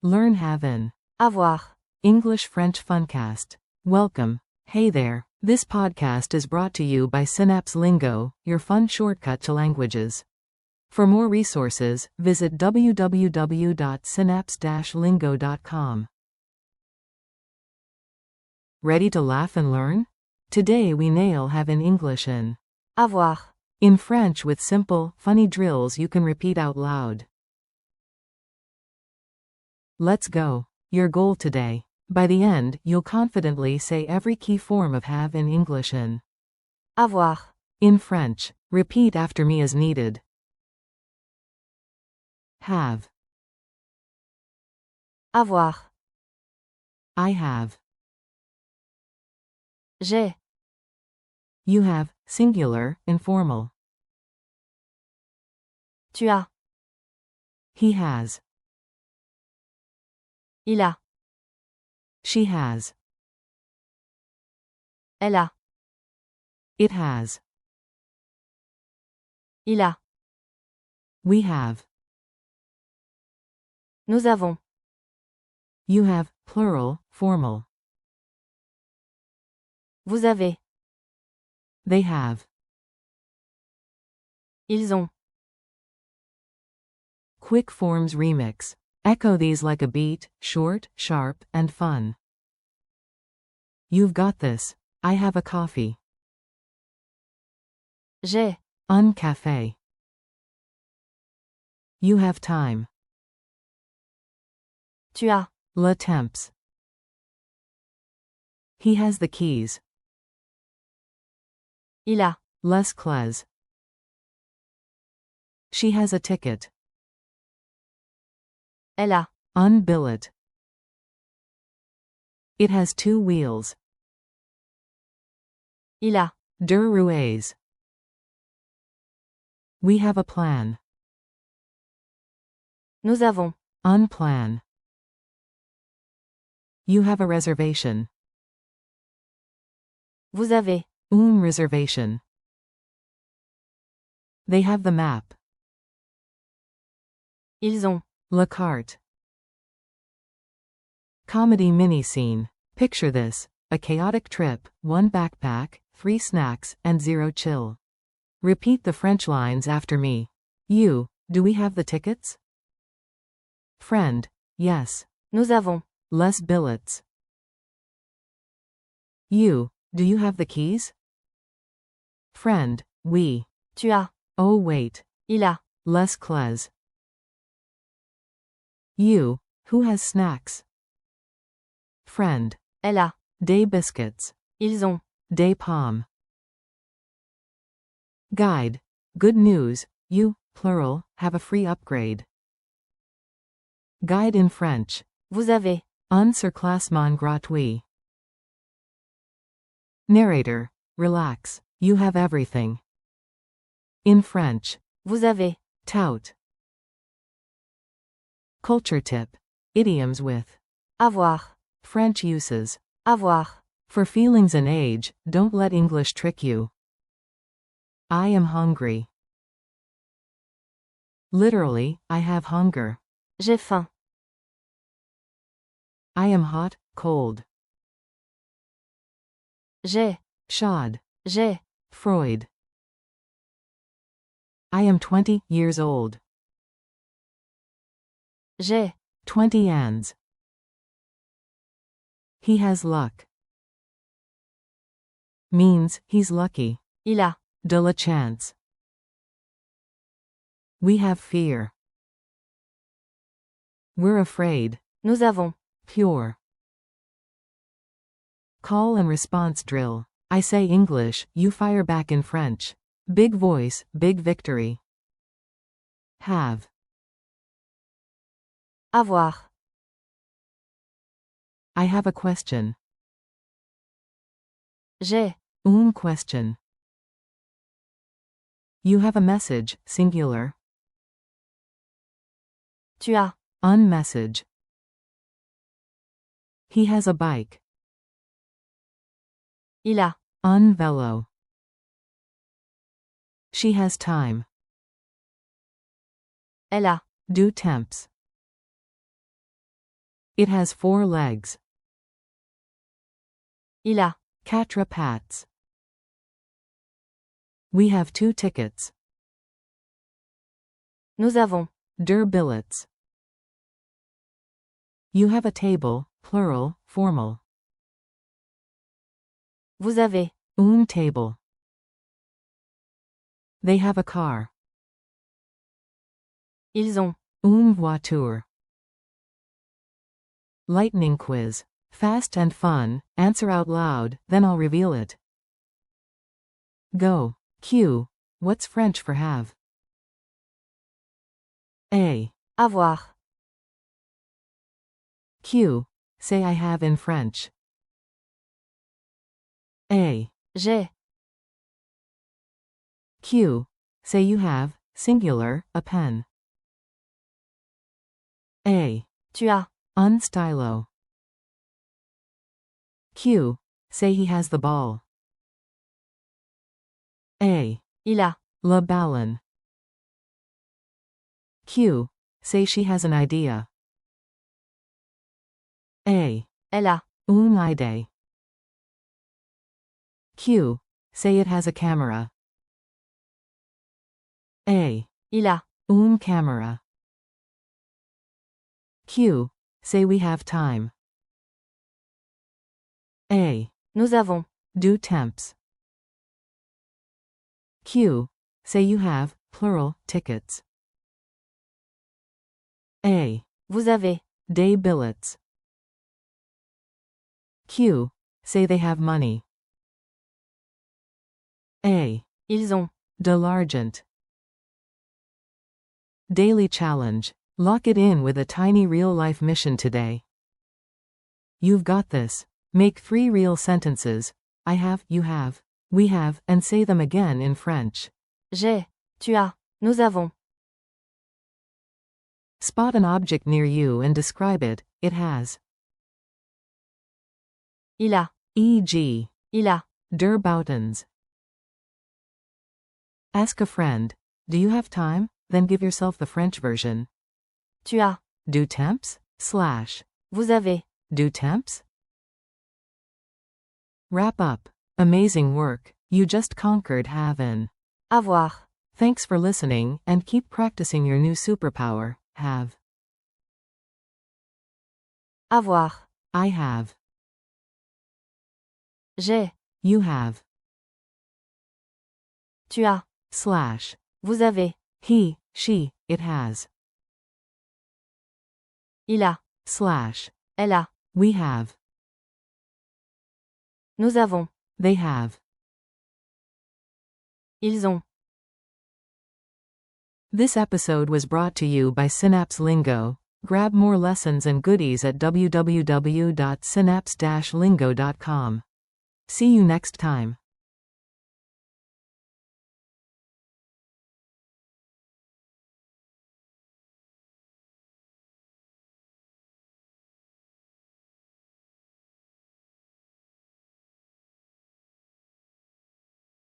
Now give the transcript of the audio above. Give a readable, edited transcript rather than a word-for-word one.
Learn have in avoir, English-French Funcast. Welcome. Hey there. This podcast is brought to you by Synapse Lingo, your fun shortcut to languages. For more resources, visit www.synapse-lingo.com. Ready to laugh and learn? Today we nail have in English in avoir, in French with simple, funny drills you can repeat out loud. Let's go. Your goal today. By the end, you'll confidently say every key form of have in English in avoir, in French. Repeat after me as needed. Have. avoir, I have. j'ai, You have, singular, informal. tu as, He has. il a, She has. elle a, It has. il a, We have. nous avons, You have, plural, formal. vous avez, They have. ils ont. Quick forms remix. Echo these like a beat, short, sharp, and fun. You've got this. I have a coffee. J'ai, Un café. You have time. tu as, Le temps. He has the keys. il a, Les clés. She has a ticket. elle a, Un billet. It has two wheels. il a, Deux roues. We have a plan. nous avons, Un plan. You have a reservation. vous avez, Une reservation. They have the map. ils ont, La carte. Comedy mini scene. Picture this. A chaotic trip, 1 backpack, 3 snacks, and 0 chill. Repeat the French lines after me. You, do we have the tickets? Friend, yes. nous avons, Les billets. You, do you have the keys? Friend, oui. tu as, Oh wait. il a, Les clés. You, who has snacks? Friend, elle a, des biscuits. ils ont, Des pommes. Guide. Good news, you, plural, have a free upgrade. Guide in French. vous avez, Un surclassement gratuit. Narrator. Relax. You have everything. In French. vous avez, Tout. Culture tip. Idioms with avoir, French uses. avoir, For feelings and age, don't let English trick you. I am hungry. Literally, I have hunger. j'ai faim, I am hot, cold. j'ai, Shod. j'ai, Freud. I am 20 years old. j'ai, 20 ans. He has luck. Means, he's lucky. il a, De la chance. We have fear. We're afraid. nous avons, Pure. Call and response drill. I say English, you fire back in French. Big voice, big victory. Have. avoir, I have a question. j'ai, Une question. You have a message, singular. tu as, Un message. He has a bike. il a, Un vélo. She has time. elle a, Du temps. It has 4 legs. Il a. 4 pattes. We have 2 tickets. Nous avons. 2 billets. You have a table, plural, formal. Vous avez. Table. They have a car. Ils ont. Voiture. Lightning quiz. Fast and fun, answer out loud, then I'll reveal it. Go. Q. What's French for have? A. Avoir. Q. Say I have in French. A. J'ai. Q. Say you have, singular, a pen. A. Tu as. Unstylo. Q. Say he has the ball. A. Il a. Le ballon. Q. Say she has an idea. A. Elle a. Une idée. Q. Say it has a camera. A. Il a. Une caméra. Q. Say we have time. A. Nous avons. Du temps. Q. Say you have, plural, tickets. A. Vous avez. Des billets. Q. Say they have money. A. Ils ont. De l'argent. Daily challenge. Lock it in with a tiny real-life mission today. You've got this. Make 3 real sentences. I have, you have, we have, and say them again in French. J'ai. Tu as. Nous avons. Spot an object near you and describe it. It has. Il a. E.g. Il a. Der Boutons. Ask a friend. Do you have time? Then give yourself the French version. Tu as. Du temps? / Vous avez. Du temps? Wrap up. Amazing work. You just conquered have and. Avoir. Thanks for listening, and keep practicing your new superpower, have. Avoir. I have. J'ai. You have. Tu as. / Vous avez. He, she, it has. Il a. / Elle a. We have. Nous avons. They have. Ils ont. This episode was brought to you by Synapse Lingo. Grab more lessons and goodies at www.synapse-lingo.com. See you next time.